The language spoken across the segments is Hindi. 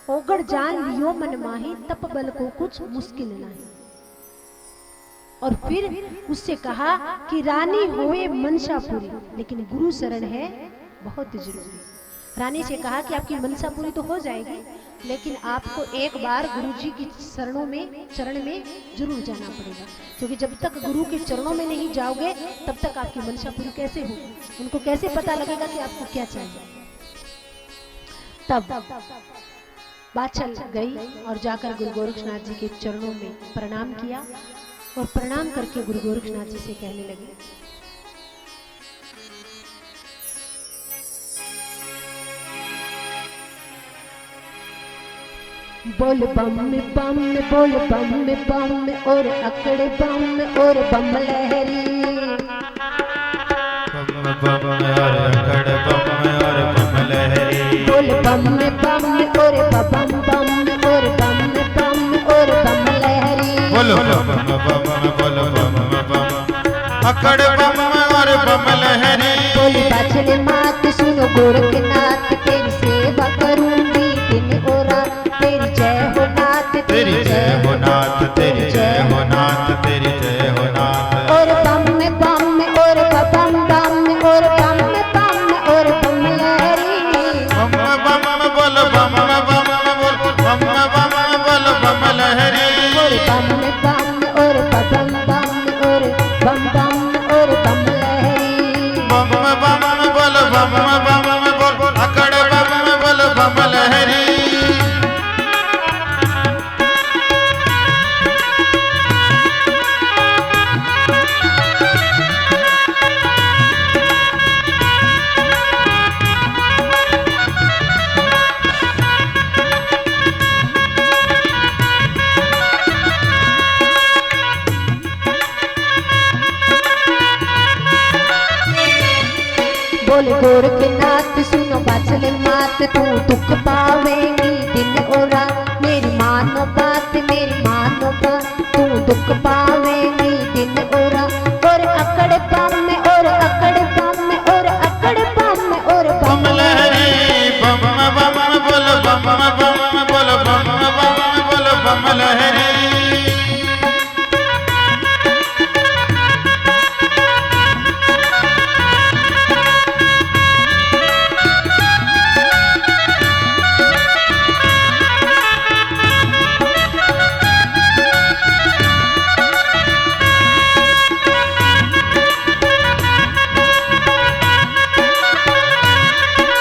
ओगड़ जान लियो मन माही, तप बल को कुछ मुश्किल नहीं। और फिर उससे कहा कि रानी होए मनसा पूरी, लेकिन गुरु शरण है बहुत जरूरी। रानी से कहा कि आपकी मनसा पूरी तो हो जाएगी, लेकिन आपको एक बार गुरु जी की चरण में जरूर जाना पड़ेगा, क्योंकि जब तक गुरु के चरणों में नहीं जाओगे तब तक आपकी मनसा पूरी कैसे होगी, उनको कैसे पता लगेगा कि आपको क्या चाहिए। तब बात चल गई और जाकर गुरु गोरक्षनाथ जी के चरणों में प्रणाम किया और प्रणाम करके गुरु गोरक्षनाथ जी से कहने लगे, बोल बम बम बोल बम बम और अकड़ बम और बम लहरी। बम बम और अकड़ बम और बम लहरी। बोल बम बम और बम बम और बम बम और बम लहरी। बोलो बम बम बोलो बम बम अकड़ बम और बम लहरी। बोली बाछड़े मात सुनो गोरखनाथ, तेरी सेवा करूंगी दिन और रात। तेरी जय हो नाथ, तेरी जय हो नाथ, तेरी जय हो नाथ, तेरी जय हो नाथ। और बम बम और बम बम और बम बम और बम लहरी। बम बम बोलो बम बम बोलो बम बम बोलो बम लहरी। और बम बम और बम बम और बम बम और बम लहरी। बम बम बोलो बम बम बोलो अकड़ बम बोलो बम लहरी। बोले गोरखनाथ सुनो बाछड़े मात, तू दुख पावेंगी दिन और रात। मेरी मानो बात, मेरी मानो बात, तू दुख पावेंगी दिन और रात। और अकड़ बम और अकड़ बम और अकड़ बम और बम बम लहरी। बम बम बोलो बम बम बोलो बम बम बोलो बम लहरी।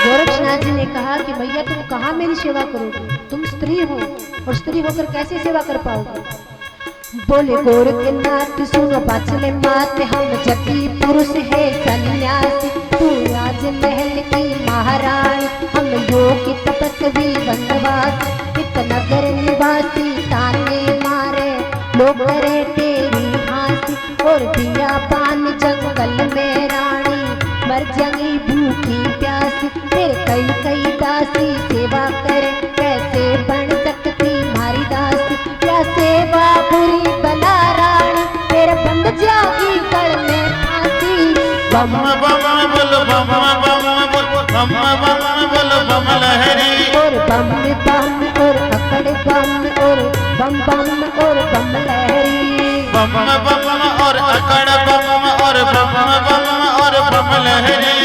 गोरक्षनाथ जी ने कहा कि भैया तुम कहाँ मेरी सेवा करोगे, तुम स्त्री हो और स्त्री होकर कैसे सेवा कर पाओगे। बोले गोरखनाथ सुनो बाछड़े मात, हम जति पुरुष है सन्यासी। तू राजमहल की महारानी, हम योगी तपस्वी वनवास। इत नगर निवासी ताने मारे लोग करे तेरी हांसी। और दिया पान जंगल में रानी, मर जाएगी भूखी प्यासी। फिर कई कई दासी सेवा करे, कैसे बन सकती मारी दासी। क्या सेवा बुरी बला रानी, तेरे बंद जागी गल में फांसी। बम बम बोलो बम बम बोलो बम बम बोलो बम लहरी। और बम बम और अकड़ बम और बम बम और बम लहरी। बम बम और अकड़ बम और बम बम और बम लहरी।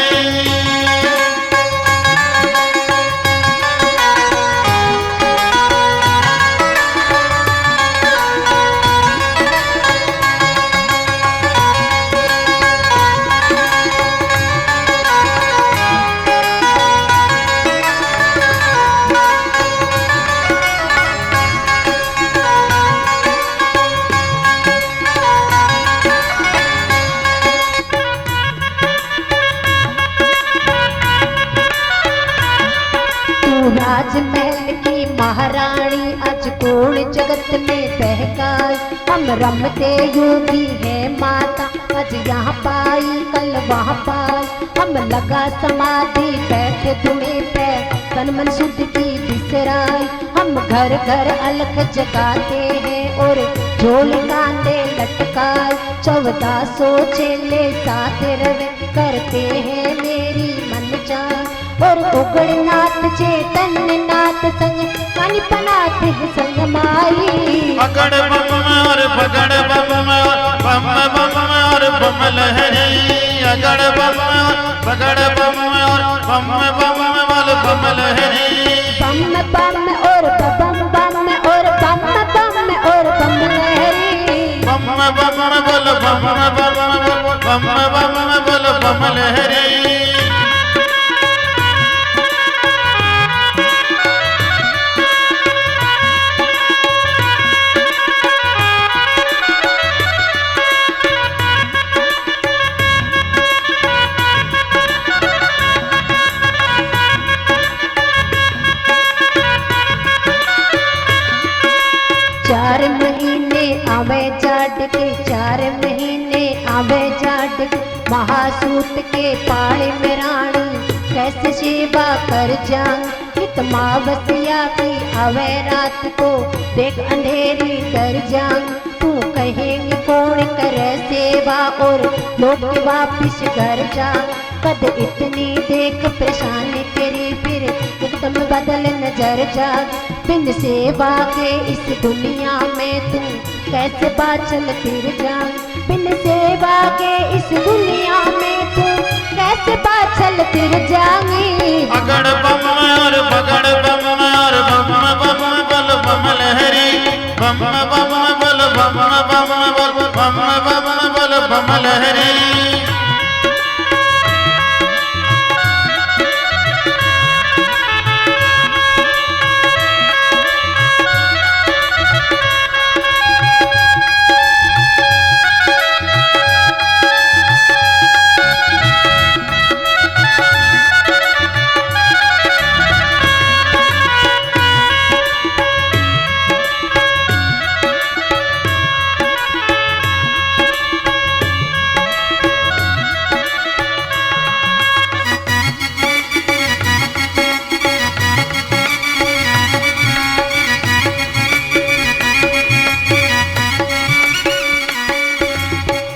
राजमहल की महारानी, आज कौन जगत में बहकाई। हम रमते योगी है माता, आज यहाँ पाई कल वहाँ पाई। हम लगा समाधि बैठे तुम्हें पे, तन मन शुद्ध की बिसराई। हम घर घर अलख जगाते हैं और झोल कांधे लटकाए। 1400 चेले साथ रवे, करते हैं मेरी मन चाह। और उगड़नाथ चेतननाथ संग कानिपनाथ है संग माई। अगड़ बम और भगड़ बम और बम बम और बम लहरी। अगड़ बम और भगड़ बम और बम बम वाल बम लहरी। बम बम और बम बम और बम बम और बम लहरी। बम बम बोल बम बम बोल बम लहरी। चार महीने आवे जाट के, 4 महीने आवे जाट के, महासूत के पाले में रानी कैसे सेवा कर जाऊं। इतमावसिया की आवे रात को देख अंधेरी कर जाऊं। तू कहेंगे कौन करे सेवा और लौट के वापिस घर जा। कद इतनी देख परेशानी तेरी फिर एकदम बदल नजर जा। बिन सेवा के इस दुनिया में तू कैसे बाचल फिर जा। बिन सेवा के इस दुनिया में तू कैसे बाचल फिर जाएंगी। अगड़ बम और भगड़ बम और बम बम बोल बम लहरी। बम बम बोल बम बम बोल बम बम बोल बम लहरी।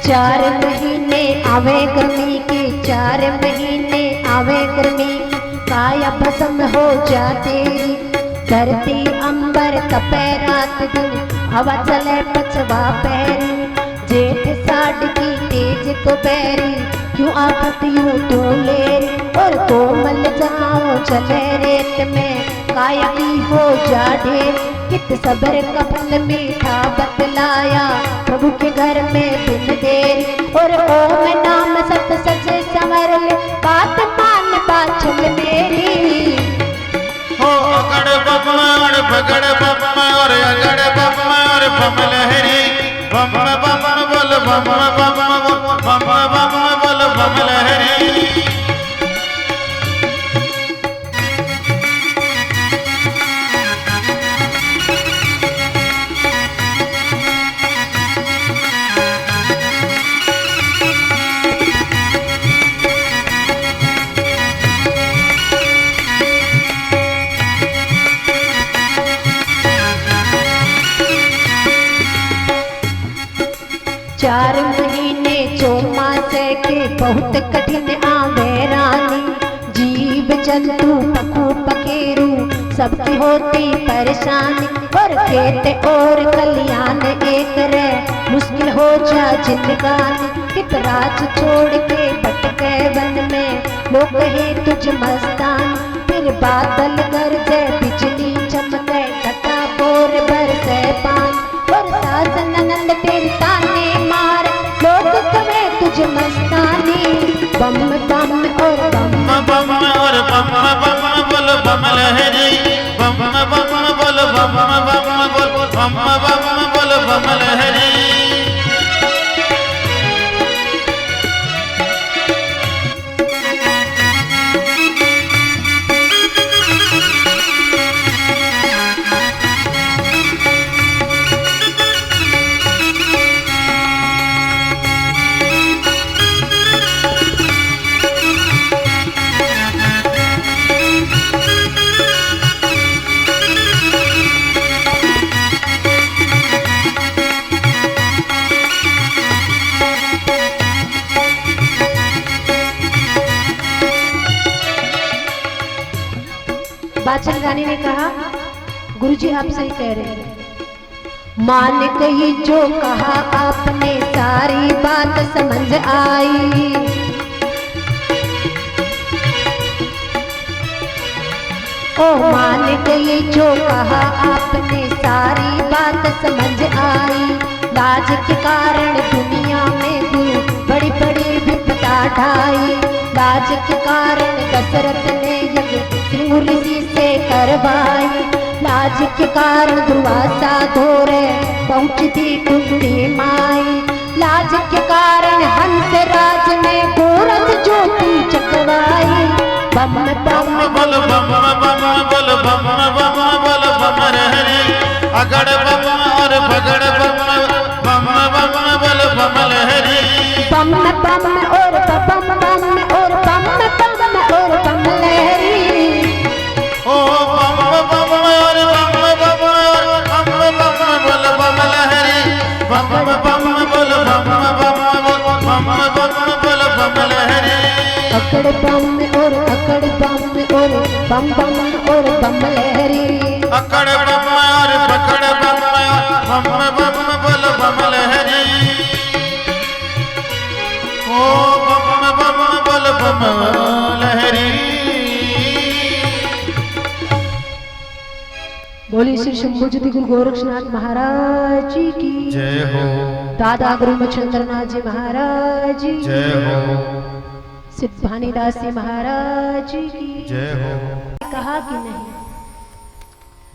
चार महीने आवे गर्मी के, 4 महीने आवे गर्मी। काया भस्म हो जा तेरी, धरती अंबर तपे रात दिन, हवा चले पछवा पैरी। जेठ साढ़ की तेज तो पैरी, क्यों आफत यूं तू लेरी। और कोमल जाओ चले रेत में, काया की हो जा ढेर। कित सबर का फल मीठा बतलाया प्रभु के घर में बिन देर। और ओम नाम सत सच संवर ले, बात मान बाछल मेरी। हो अगड़ बम और भगड़ बम और अगड़ बम और बम लहरी। बम बम बोल बम बम बोल बम लहरी। चार महीने चौमास के बहुत कठिन आवे रानी। जीव जंतु पखु पखेरु सबकी होती परेशानी। और खेत और कल्याण एक रे मुश्किल हो जा जिंदगानी। कित राज छोड़ के भटके वन में, लोग कहे तुझ मस्तान। फिर बादल गरजे बिजली चमके, टका बोर बरसे पान। और सासन नंद तेरे ताने मार, लोग कहे तुझ मस्तानी। बम बम और बम बम और बम बोल बम लहरी। बम बम बोल बम बोल बम बोल बम लहरी। बादशाह रानी ने कहा गुरुजी आप सही कह रहे हैं। मान गई जो कहा आपने, सारी बात समझ आई। ओ मान गई जो कहा आपने, सारी बात समझ आई। लाज के कारण दुनिया में गुरु बड़ी बड़ी विपदा ढाई। लाज के कारण दशरथ ने यज्ञ सिंह ऋषि से करवाई। लाज के कारण दुर्वासा धोरे पहुंचती कुंती माई। लाज के कारण हंस राज ने गोरख ज्योति चकवाई। बम बम बल बम बम बल बम बम बल बम हरे, अगड़ बम और भगड़ बम बम बम बल बम लहरी। बम बम और बम बम और बम बम और बम लहरी। ओ बम बम और बम बम और बम बम बल बम लहरी। बम बम बल बम बम बम बल बम लहरी। अकड़ बम और अकड़ बम और बम बम और बम लहरी। अकड़ बम और पकड़ बम बम बम बल बम लहरी। ओ बम बम बल बम लहरी। बोली श्री शंभुज्योति गुरु गोरक्षनाथ महाराज जी की जय हो। दादा गुरु मच्छिंद्रनाथ जी महाराज जी की जय हो। सिद्ध भानीदास जी महाराज जी की जय हो। कहा कि नहीं,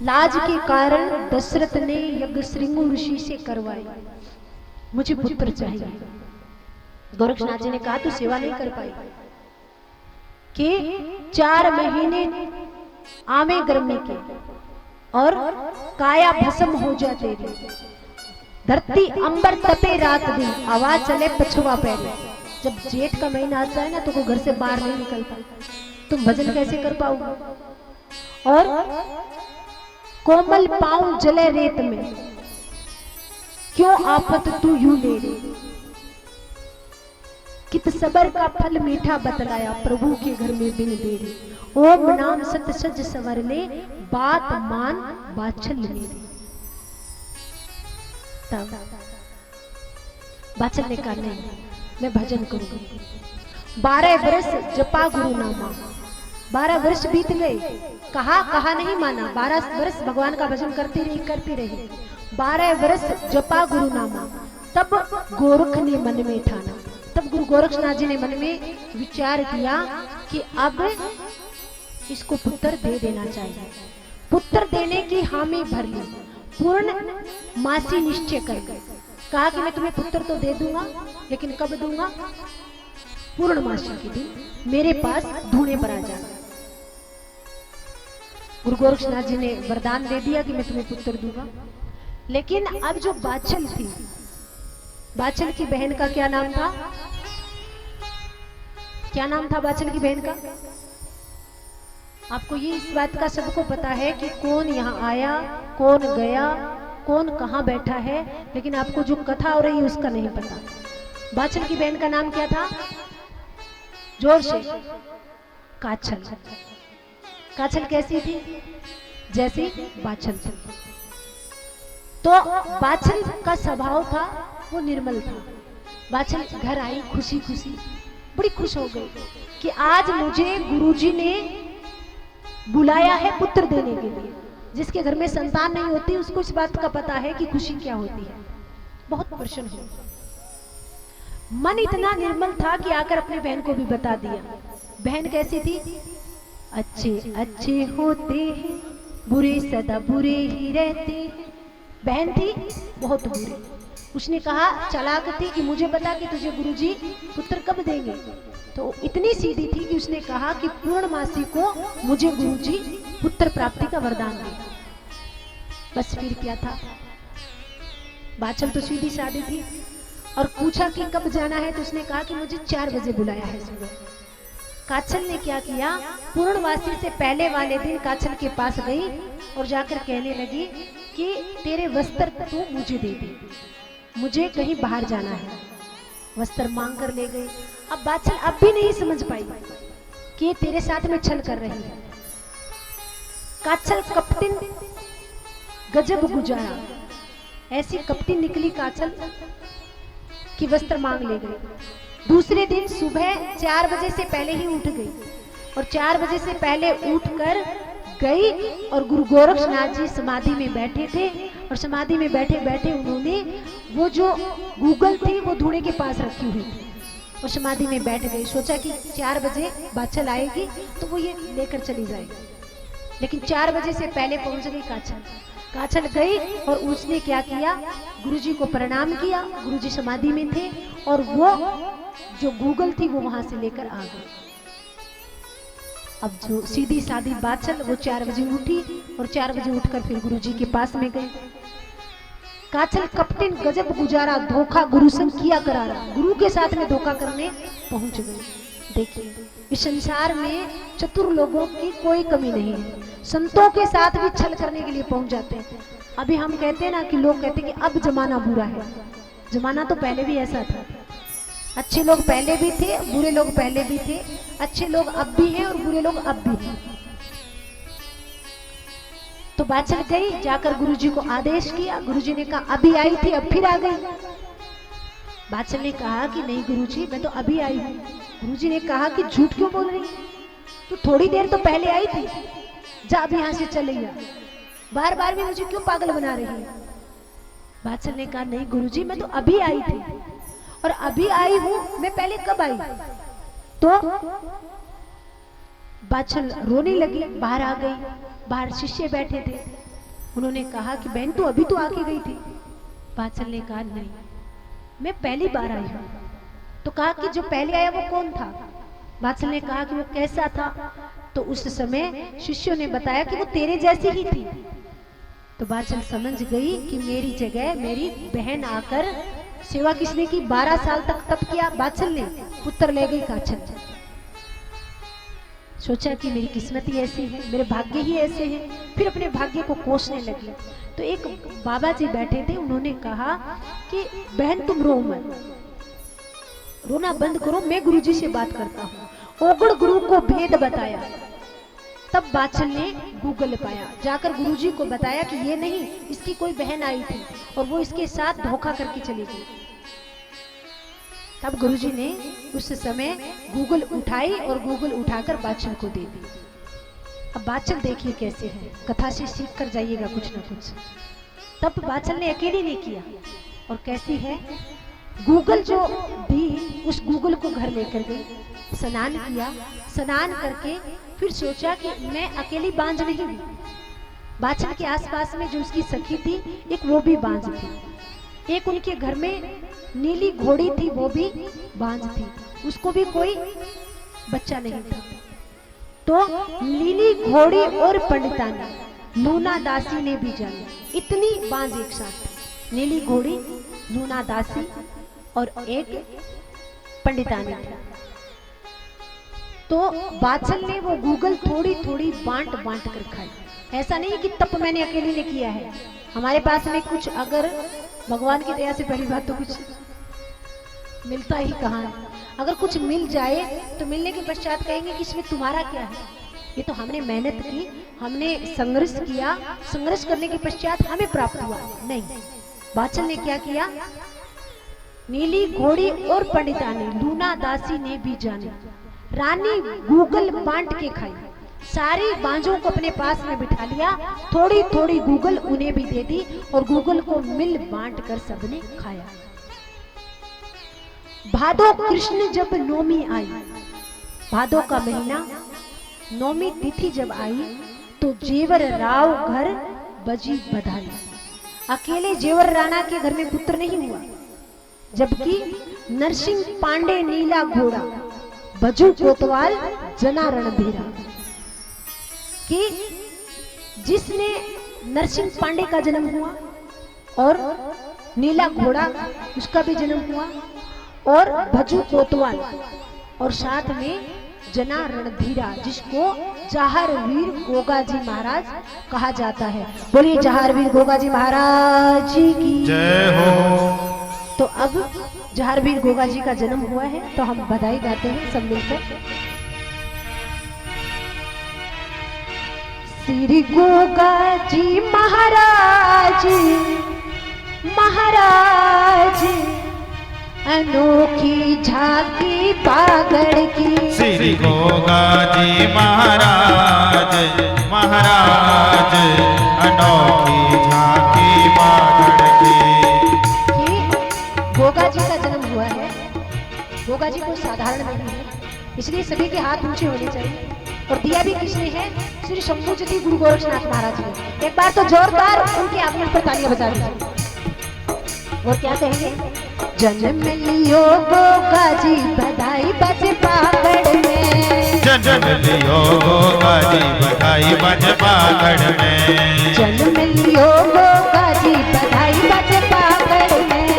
लाज के कारण दशरथ ने यज्ञ श्रृंग ऋषि से करवाई। मुझे पुत्र चाहिए। गोरक्षनाथ जी ने कहा तू सेवा नहीं कर पाई कि 4 महीने आमे गर्मी के और काया भस्म हो जा तेरी। धरती अंबर तपे रात दिन, आवाज चले पछुआ पैरे। जब जेठ का महीना आता है ना तो कोई घर से बाहर नहीं निकलता। तुम भजन कैसे कर पाओगे? और कोमल पांव जले रेत में, क्यों आफत तू यूं ले रे। कित सबर का फल मीठा बतलाया, प्रभु के घर में बिन देरी। ओम नाम सत सज सवर ले, बात मान बाछल मेरी। तब बाछल ने कहा नहीं, मैं भजन करूंगी। 12 वर्ष जपा गुरु नामा। 12 वर्ष बीत गए, कहा नहीं माना। 12 वर्ष भगवान का भजन करती रही। 12 वर्ष जपा गुरु नामा। तब गोरख ने मन में ठाना, तब गुरु गोरक्षनाथ जी ने मन में विचार किया कि अब इसको पुत्र दे देना चाहिए। पुत्र देने की हामी भर ली। पूर्ण मासी निश्चय कर गए, कहा कि मैं तुम्हें पुत्र तो दे दूंगा, लेकिन कब दूंगा? पूर्णमासी के दिन मेरे पास ढूंढने पर आ जाना। गुरु गोरक्षनाथ जी ने वरदान दे दिया कि मैं तुम्हें पुत्र दूंगा। लेकिन अब जो बाछल थी, बाछल की बहन का क्या नाम था? क्या नाम था बाछल की बहन का? आपको ये इस बात का सबको पता है कि कौन यहाँ आया, कौन गया, कौन कहाँ बैठा है, लेकिन आपको जो कथा हो रही है उसका नहीं पता। बाछल की बहन का नाम क्या था? जोर से। काछल। काछल कैसी थी? जैसी बाछल। तो बाछल का स्वभाव था वो निर्मल था। बाछल घर आई खुशी खुशी, बड़ी खुश हो गई कि आज मुझे गुरुजी ने बुलाया है पुत्र देने के लिए। जिसके घर में संतान नहीं होती उसको इस बात का पता है कि खुशी क्या होती है। बहुत प्रसन्न हुई। मन इतना निर्मल था कि आकर अपनी बहन को भी बता दिया। बहन कैसी थी? अच्छे अच्छे होते हैं, बुरे सदा बुरे ही रहते हैं। बहन थी बहुत बुरी। उसने कहा, चालाक थी कि मुझे बता कि तुझे गुरुजी पुत्र कब देंगे। तो इतनी सीधी थी कि उसने कहा कि पूर्णमासी को मुझे गुरुजी पुत्र प्राप्ति का वरदान दे। बस फिर क्या था, बाछल तो सीधी सादी थी। और पूछा कि कब जाना है, तो उसने कहा कि मुझे 4 बजे बुलाया है सुबह। काछल ने क्या किया, पूर्णवासी से पहले वाले दिन काछल के पास गई और जाकर कहने लगी कि तेरे वस्त्र तू मुझे दे दे, मुझे कहीं बाहर जाना है। वस्त्र मांग कर ले गई। अब बाछल अब भी नहीं समझ पाई कि तेरे साथ में छल कर रही है। काछल कपटिन गजब गुजारा, ऐसी कपटिन निकली काछल कि वस्त्र मांग ले गई। दूसरे दिन सुबह 4 बजे से पहले ही उठ गई और 4 बजे से पहले उठकर गई और गुरु गोरक्षनाथ जी समाधि में बैठे थे और समाधि में बैठे बैठे उन्होंने वो जो गूगल थी वो धूणे के पास रखी हुई थी और समाधि में बैठ गई। सोचा कि 4 बजे बाछल आएगी तो वो ये लेकर चली जाएगी, लेकिन 4 बजे से पहले पहुंच गई काछल। काछल गई और उसने क्या किया, गुरुजी को प्रणाम किया। गुरुजी समाधि में थे और वो जो गूगल थी वो वहां से लेकर आ गई। अब जो सीधी सादी बाछल वो 4 बजे उठी और 4 बजे उठकर फिर गुरुजी के पास में गई। काछल कपटिन गजब गुजारा, धोखा गुरु संग किया करारा, गुरु के साथ में धोखा करने पहुंच गई। देखिए इस संसार में चतुर लोगों की कोई कमी नहीं है, संतों के साथ भी छल करने के लिए पहुंच जाते हैं। अभी हम कहते हैं ना कि लोग कहते हैं कि अब जमाना बुरा है, जमाना तो पहले भी ऐसा था। अच्छे लोग पहले भी थे, बुरे लोग पहले भी थे, अच्छे लोग अब भी हैं और बुरे लोग अब भी हैं। तो बाछल गई, जाकर गुरुजी को आदेश किया। गुरुजी ने कहा अभी आई थी अब फिर आ गई। बाछल ने कहा कि नहीं गुरुजी मैं तो अभी आई हूँ। गुरुजी ने कहा कि झूठ क्यों बोल रही, तू थोड़ी देर तो पहले आई थी, जा अब यहाँ से चले जा, बार बार भी मुझे क्यों पागल बना रही है। बाछल ने कहा नहीं गुरुजी मैं तो अभी आई थी और अभी आई हूँ, मैं पहले कब आई। तो बाछल रोने लगी, बाहर आ गई। बाहर शिष्य बैठे थे, उन्होंने कहा कि बहन तू अभी तो आके गई थी। बाछल ने कहा नहीं मैं पहली बार आई हूँ। तो कहा कि जो पहले आया वो कौन था। बाछल ने कहा कि वो कैसा था। तो उस समय शिष्यों ने बताया कि वो तेरे जैसी ही थी। तो बाछल समझ गई कि मेरी जगह मेरी बहन आकर सेवा किसने की, 12 साल तक तप किया बाछल ने, पुत्र ले गई काछल। सोचा कि मेरी किस्मत ही ऐसी है, मेरे भाग्य ही ऐसे हैं। फिर अपने भाग्य को कोसने लगी। तो एक बाबा जी बैठे थे, उन्होंने कहा कि बहन तुम रो मत, रोना बंद करो, मैं गुरुजी से बात करता हूँ। ओगड़ गुरु को भेद बताया। तब बाछल ने गूगल पाया, जाकर गुरुजी को बताया कि ये नहीं, इसकी कोई बहन आई थी और वो इसके साथ धोखा करके चली गई। तब गुरुजी ने उस समय गूगल उठाई और गूगल उठाकर बाछल को दे दी। अब बाछल देखिए कैसे है, कथा से सीख कर जाइएगा कुछ ना कुछ। तब बाछल ने अकेले नहीं किया और कैसी है, गूगल जो दी उस गूगल को घर लेकर गई, स्नान किया, स्नान करके फिर सोचा कि मैं अकेली बांझ नहीं हुई। बाछल के आसपास में जो उसकी सखी थी एक वो भी बांझ थी, एक उनके घर में नीली घोड़ी थी वो भी बांझ थी, उसको भी कोई बच्चा नहीं था। तो नीली घोड़ी और पंडितानी लूना दासी ने भी जानी, इतनी बांझ एक साथ, नीली घोड़ी, लूना दासी और एक पंडितानी थी। तो बाछल ने वो गूगल थोड़ी थोड़ी बांट बांट कर खाई। ऐसा नहीं कि तप मैंने अकेले ने किया है, हमारे पास में कुछ अगर भगवान की दया से पहली बात तो कुछ मिलता ही कहाँ है। अगर कुछ मिल जाए तो मिलने के पश्चात कहेंगे कि इसमें तुम्हारा क्या है, ये तो हमने मेहनत की, हमने संघर्ष किया, संघर्ष करने के पश्चात हमें प्राप्त हुआ। नहीं, बाछल ने क्या किया, नीली घोड़ी और पंडितानी लूना दासी ने भी जानी, रानी गूगल बांट के खाई, सारी बांझों को अपने पास में बिठा लिया, थोड़ी थोड़ी गूगल उन्हें भी दे दी और गूगल को मिल बांट कर सबने खाया। भादो कृष्ण जब नौमी आई, भादो का महीना नौमी तिथि जब आई तो जेवर राव घर बजी बधाई। अकेले जेवर राणा के घर में पुत्र नहीं हुआ, जबकि नरसिंह पांडे नीला घोड़ा, बजू कोतवाल जना रणधीरा, कि जिसने नरसिंह पांडे का जन्म हुआ और नीला घोड़ा उसका भी जन्म हुआ और भजू कोतवाल और साथ में जना रणधीरा, जिसको जहारवीर गोगाजी महाराज कहा जाता है। बोलिए जहारवीर गोगाजी महाराज जी की जय हो। तो अब जहारवीर गोगाजी का जन्म हुआ है तो हम बधाई गाते हैं सब मिलकर। श्री गोगा जी महाराज महाराज अनोखी झांकी बागड़ की। श्री गोगा जी महाराज महाराज अनोखी झांकी बागड़ की। ये गोगा जी का जन्म हुआ है। गोगा जी कोई साधारण नहीं है, इसलिए सभी के हाथ ऊंचे होने चाहिए। और दिया भी किसने है? श्री शंभुजती गुरु गोरक्षनाथ महाराज ने। एक बार तो जोरदार उनके आगमन पर तालियां बजा दीजिए। और क्या कहेंगे? जन्म लियो गोगा जी बधाई बजे बागड़ में। जन्म लियो गोगा जी बधाई बजे बागड़ में। जन्म लियो गोगा जी बधाई बजे बागड़ में।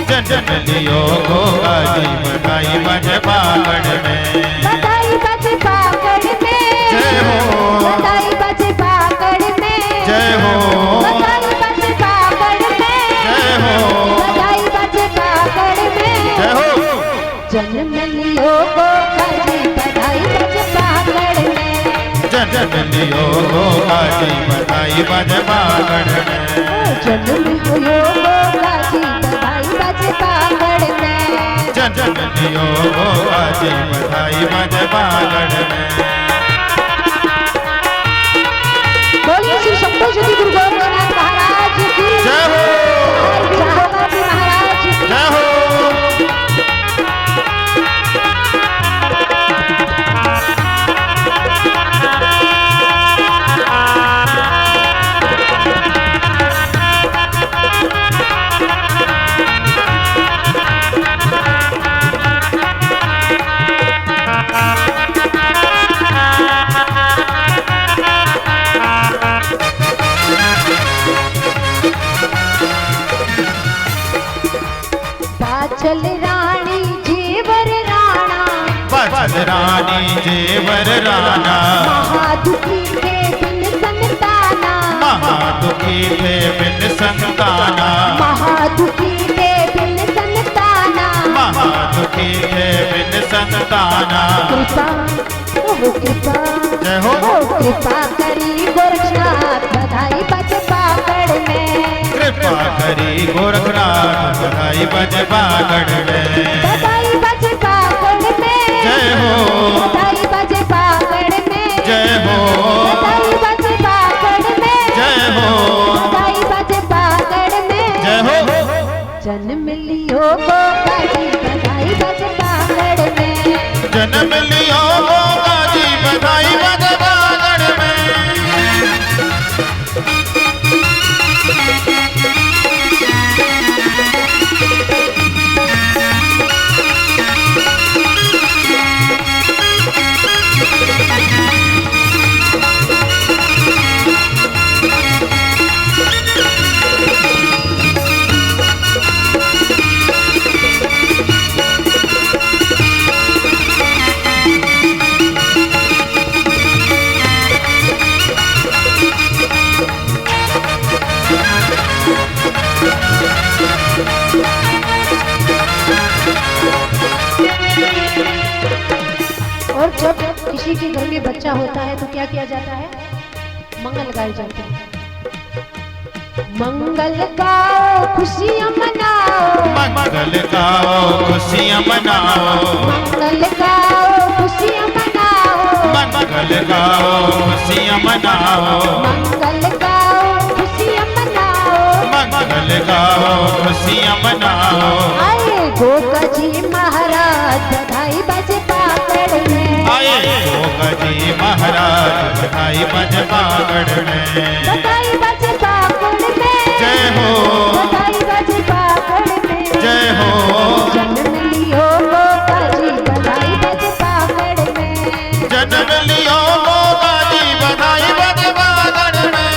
जन्म लियो गोगा जी बधाई बजे बागड़ में। बधाई बजे बागड़ में। जय हो। बधाई बजे बागड़ में। जय हो। बधाई बजे बागड़ में। जय हो। बधाई बजे बागड़ में। जय हो। जन्म लियो गोगा जी बधाई बजे बागड़ में। जन्म लियो गोगा जी बधाई बजे बागड़ में। जन्म लियो गोगा जी बधाई बजे बागड़ में। जन्म लियो गोगा जी बधाई बजे बागड़ में। बोलिए श्री शंभुजती गुरु गोरक्षनाथ महाराज की जय हो। गोगा जी महाराज की जय हो। बाचल रानी जेवर राणा। बाचल रानी जेवर राणा। महादुखी थे बिन संताना। महादुखी थे बिन संताना। महादुखी थे बिन संताना। महादुखी थे बिन संताना। कृपा ओ कृपा जय हो। ओ कृपा करी गोरक्षनाथ बधाई बजे बागड़ में। कृपा करी गोरखनाथ बधाई बजे बागड़ में। बधाई बजे बागड़ में। जय हो। बधाई बजे बागड़ में। जय हो। बधाई बजे बागड़ में। जय हो। बधाई बजे बागड़ में। जय हो। जन्म लियो गोगा जी बधाई बजे बागड़ में। जन्म लियो गोगा जी बधाई बजे बागड़ में। और जब किसी के घर में बच्चा होता है तो क्या किया जाता है? मंगल गाए जाते हैं। मंगल गाओ खुशियां मनाओ। मंगल गाओ खुशियां मनाओ। मंगल गाओ खुशियां मनाओ। मंगल गाओ खुशियां मनाओ। मंगल गाओ खुशियां मनाओ। मंगल गाओ खुशियां मनाओ। आए गोगा जी महाराज बधाई बजे बागड़ में। आए गोगा जी महाराज बधाई बजे बागड़ में। बधाई बजे बागड़ में। जय हो। बधाई बजे बागड़ में। जय हो। जन्म लियो गोगा जी बधाई बजे बागड़ में। जन्म लियो गोगा जी बधाई बजे बागड़ में।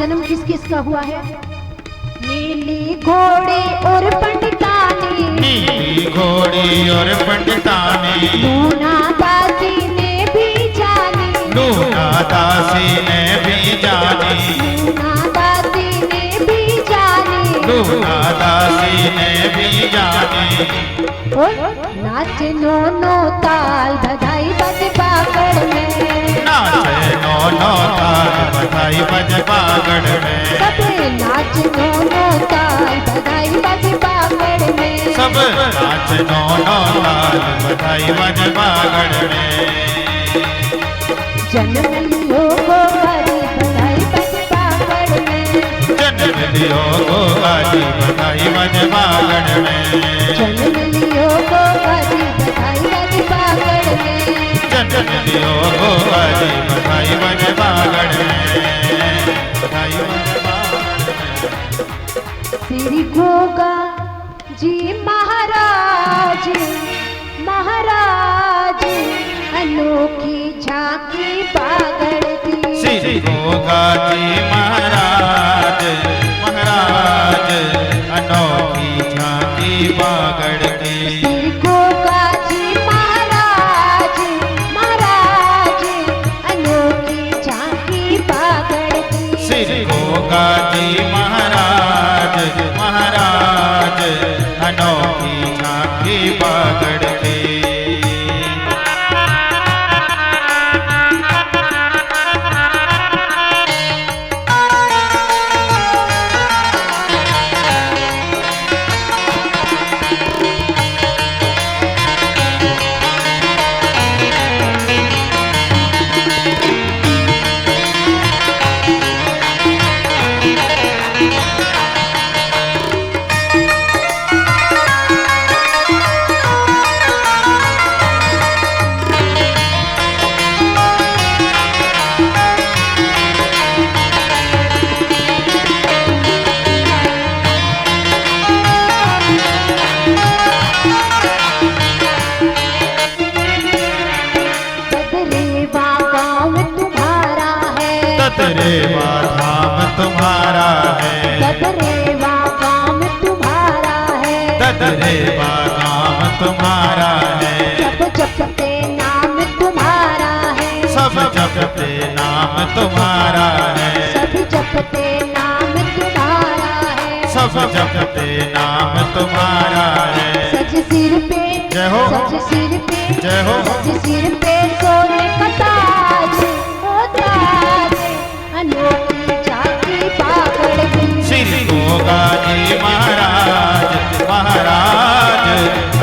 जन्म किस किस का हुआ है? नीली घोड़ी और पंडितानी, नीली घोड़ी और पंडितानी, लूना दासी ने भी जानी, लूना दासी ने भी जानी, लूना दासी ने भी जानी, लूना दासी ने भी जानी। नाच नो ताल बधाई बज बागड़ में, नाचे नो ताल बधाई बज बागड़ में, सब नाच नो ताल बधाई बज बागड़ में, सब नाच नो ताल बधाई बज बागड़ में। जन्म लियो गोगाजी बधाई बज बागड़ में, जन्म लियो गोगाजी बधाई बज बागड़ में, जन्म लियो गोगाजी बधाई बज बागड़ में, जन्म लियो गोगाजी बधाई बज बागड़ में, बधाई बज बागड़ में। श्री गोगा जी महाराज, महाराज अनोखी झांकी बागड़ की, श्री गोगाजी महाराज, महाराज अनोखी झांकी बागड़ की। श्री गोगा जी महाराज, महाराज अनोखी झांकी बागड़ की, श्री गोगाजी महाराज, महाराज अनोखी झांकी बागड़ की। ददरेवा धाम तुम्हारा है, ददरेवा काम तुम्हारा है, ददरेवा धाम तुम्हारा है, जप जपते नाम तुम्हारा है, सब जपते नाम तुम्हारा है, सब जपते नाम तुम्हारा है, सब जपते नाम तुम्हारा है। सज सिर पे, जय हो, सज सिर पे, जय हो, सज सिर पे सोने का ताज, ओ ताज अनोखी झांकी बागड़ की, श्री गोगाजी महाराज, महाराज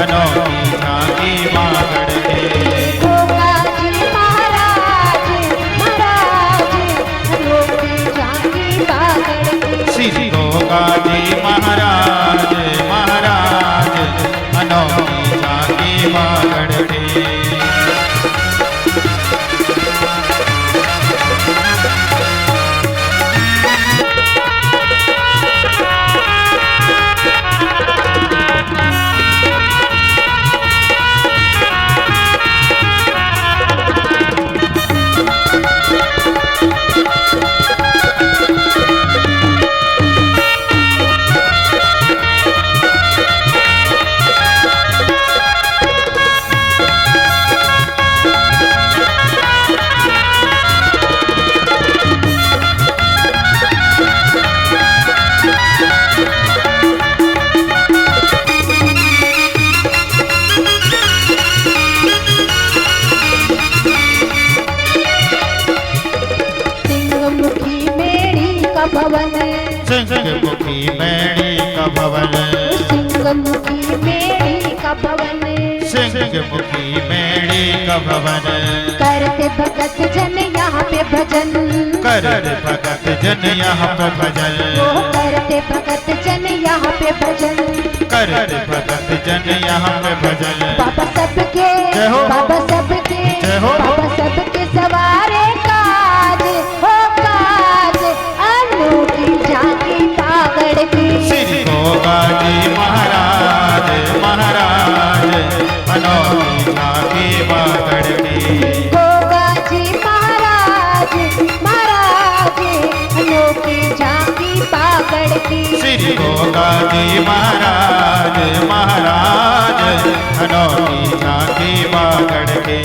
अनोखी झांकी बागड़ की। गोगाजी महाराज, महाराज अनोखी झांकी बागड़ की, श्री गोगाजी महाराज, महाराज अनोखी झांकी बागड़ की। भवन, सिंहमुखी मैणी का भवन, सिंहमुखी मेरी का भवन, सिंहमुखी मैणी का भवन, करते भगत जन यहाँ पे भजन, करते भगत जन यहाँ पे भजन, वो करते भगत जन यहाँ पे भजन, करते भगत जन यहाँ पे भजन। बाबा सबके, जय हो, बाबा सबके, जय हो, बाबा सबके सवारे काज हो काज अनोखी झांकी बागड़ की, श्री गोगाजी महाराज, महाराज अनोखी झांकी बागड़ की। गोगाजी महाराज, महाराज अनोखी जी महाराज महाराज अनोखी झांकी बागड़ की।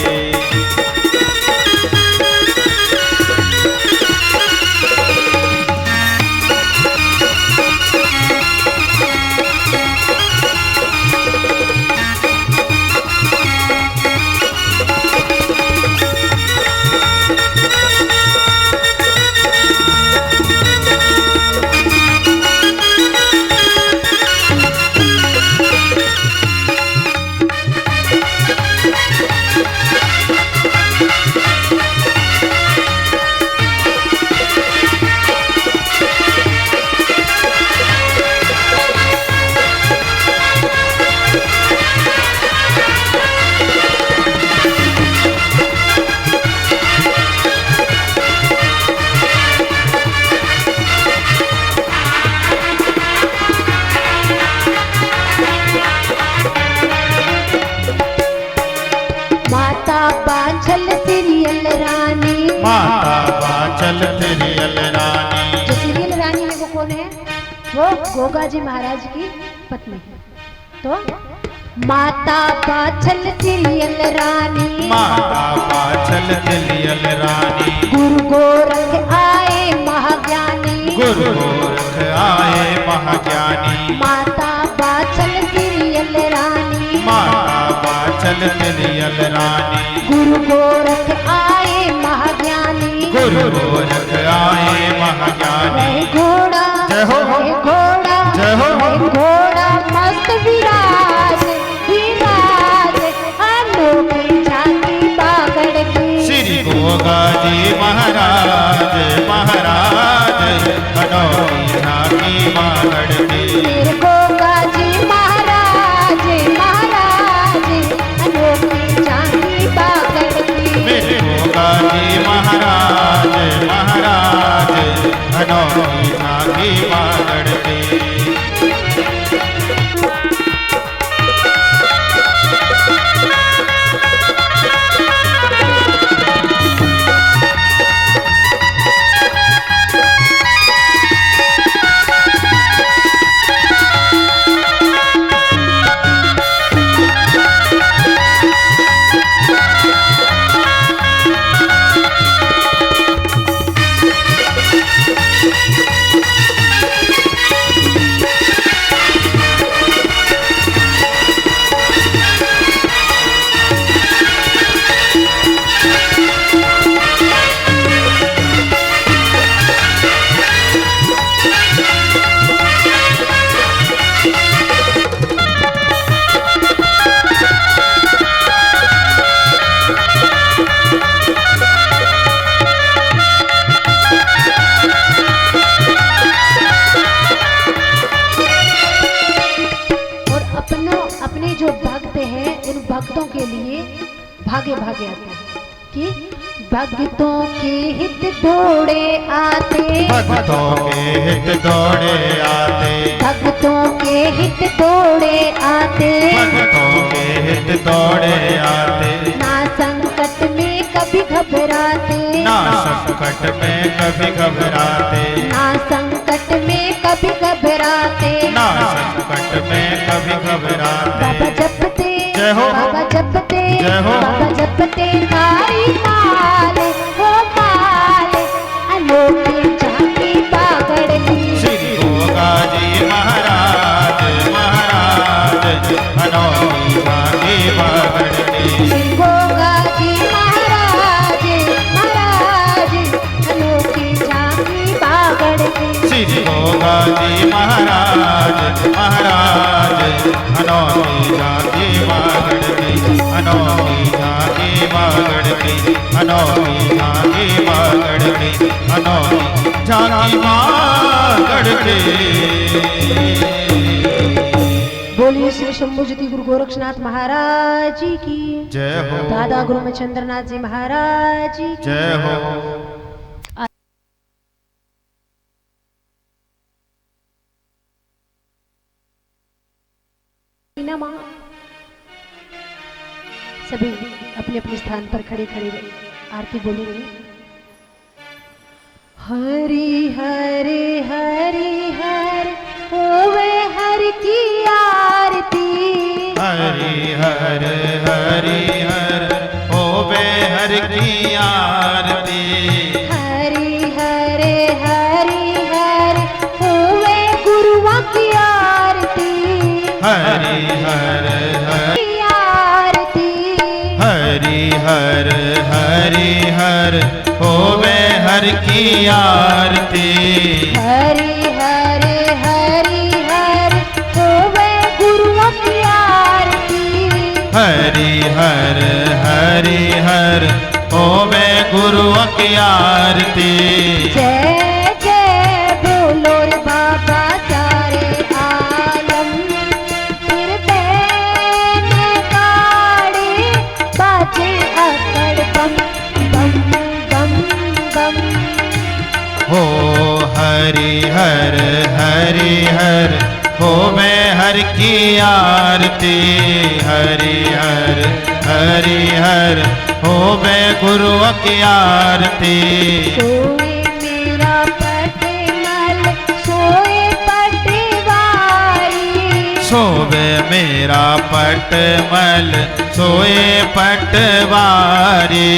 बांचल सीरियल रानी, माता बांचल सीरियल रानी। जो सीरियल रानी है वो कौन है? वो गोगा जी महाराज की पत्नी है। तो माता बांचल सीरियल रानी, माता बांचल सीरियल रानी। गुरु गोरख आए महाज्ञानी, गुरु गोरख आए महाज्ञानी। माता बांचल सीरियल रानी, माता बांचल सीरियल रानी। गुरु गोरख आए महाज्ञानी, गुरु गोरख आए महाज्ञानी। वह घोड़ा, जय हो, वह घोड़ा, जय हो, वह घोड़ा मस्त विराज विराज अनोखी झांकी बागड़ की। श्री गोगा जी महाराज महाराज अनोखी झांकी बागड़ की। मेरे गोगा जी महाराज महाराज अनोखी झांकी बागड़ की। मेरे गोगा जी महाराज महाराज अनोखी झांकी बागड़ की। भक्तों के लिए भागे भागे आते हैं कि भक्तों के हित दौड़े आते, भक्तों के हित दौड़े आते, भक्तों के हित दौड़े आते, भक्तों के हित दौड़े आते। ना संकट में कभी घबराते, ना संकट में कभी घबराते, ना संकट में कभी घबराते, ना संकट में कभी घबराते। बाबा जपते, जय हो, बाबा जपते, जय हो, बाबा जपते तारी माल वो माल अनोखी झांकी बागड़ की। श्री गोगा जी महाराज महाराज अनोखी झांकी बागड़ की। श्री गोगा जी महाराज महाराज अनोखी झांकी बागड़ की। श्री गोगा जी महाराज महाराज अनोखी झांकी बागड़ की। अनोखी झांकी बागड़ की। अनोखी झांकी बागड़ की। अनोखी झांकी बागड़ की। बोलिए श्री शंभु ज्योति गुरु गोरक्षनाथ महाराज जी की जय हो। दादा गुरु में चंद्रनाथ जी महाराज जी की जय हो। माँ सभी अपने अपने स्थान पर खड़े खड़े आरती बोलेंगे। हरि हरे हरि हर होवे हरि हरि हर हरि आरती हरि हर हरि हर होवे हर की आरती हरि हर हरि हर होवे गुरुओं की आरती हरि हर हरि हर होवे गुरुओं की आरती जय जय बोलो रे बाबा सारे आलम फिर बैन गाड़ी बाजे अकड़ बम बम बम बम हो हरि हर हरि हर होवे हर की आरती हरि हर हरि हर होवे गुरुओं की आरती सोए मेरा पटेमल सोए पटवारी सोवे मेरा पटमल सोए पटवारी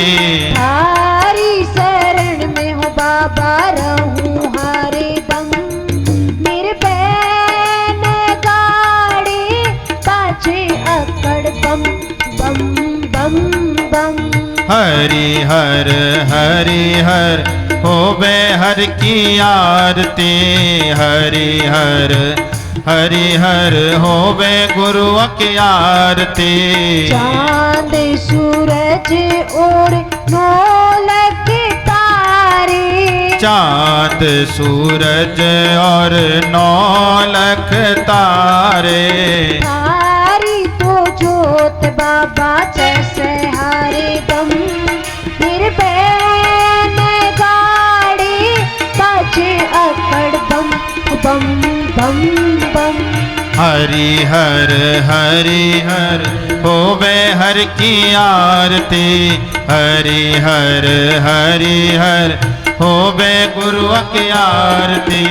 थारी शरण में हो बाबा रहूं हरे दम मेरे बैन गाड़ी बाजे अकड़ बम बम बम बम हरि हर हरि हर होवे हर की आरती हरि हर हरि हर होवे गुरुओं की आरती चांद सूरज और नौलख तारे चांद सूरज और नौलख तारे थारी तो जोत बाबा जैसे हरे दम फिर बैन गाड़ी बाजे अकड़ बम बम बम बम हरि हर हरि हर होवे हर की आरती हरि हर हरि हर होवे गुरुओं की आरती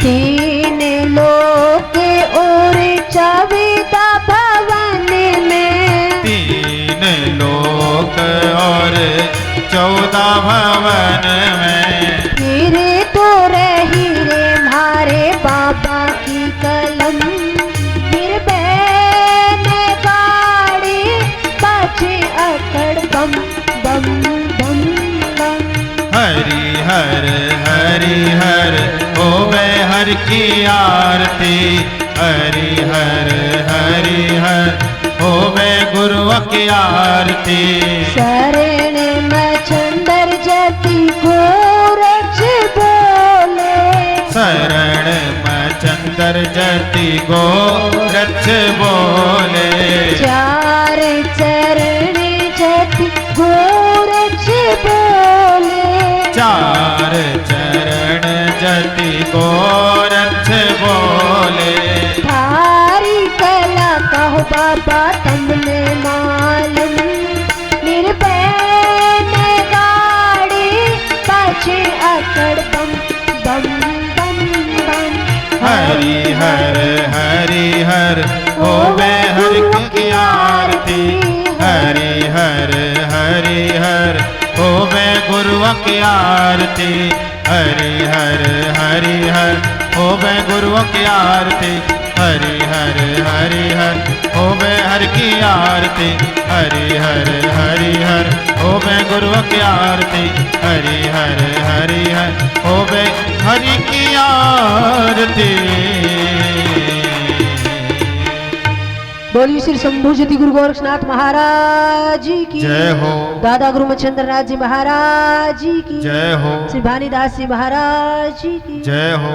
तीन लोक और चौबीदा भवन में तीन लोक और 14 भवन में फिर तो रही रे मारे बाबा की कलम फिर बैन गाड़ी बाजे अकड़ बम बम बम बम हरि हर हरि हर होवे हर की आरती हरि हर हरि हर होवे गुरुओं की आरती शरण में चंदर जति गोरक्ष बोले शरण में चंदर जति गोरक्ष बोले चार चरण जति गोरक्ष बोले चार चरण जति गोरक्ष बोले थारी कला कहो बाबा तुमने मालूम निर्भैन गाड़ी पाछे अकड़ बम बम बम बम हरि हर हरि हर होवे हर की आरती हरि हर हरि हर होवे गुरुओं की आरती हरि हर हरि हर होवे गुरुओं की आरती हरि हर हरि हर होवे हर की आरती हरि हर हरि हर होवे गुरुओं की आरती हरि हर हरि हर होवे हरि की आरती बोलिए श्री शंभू ज्योति गुरु गोरक्षनाथ महाराज जी की जय हो दादा गुरु मच्छिंद्र नाथ जी महाराज जी की जय हो श्री भानीदास जी महाराज जी की जय हो।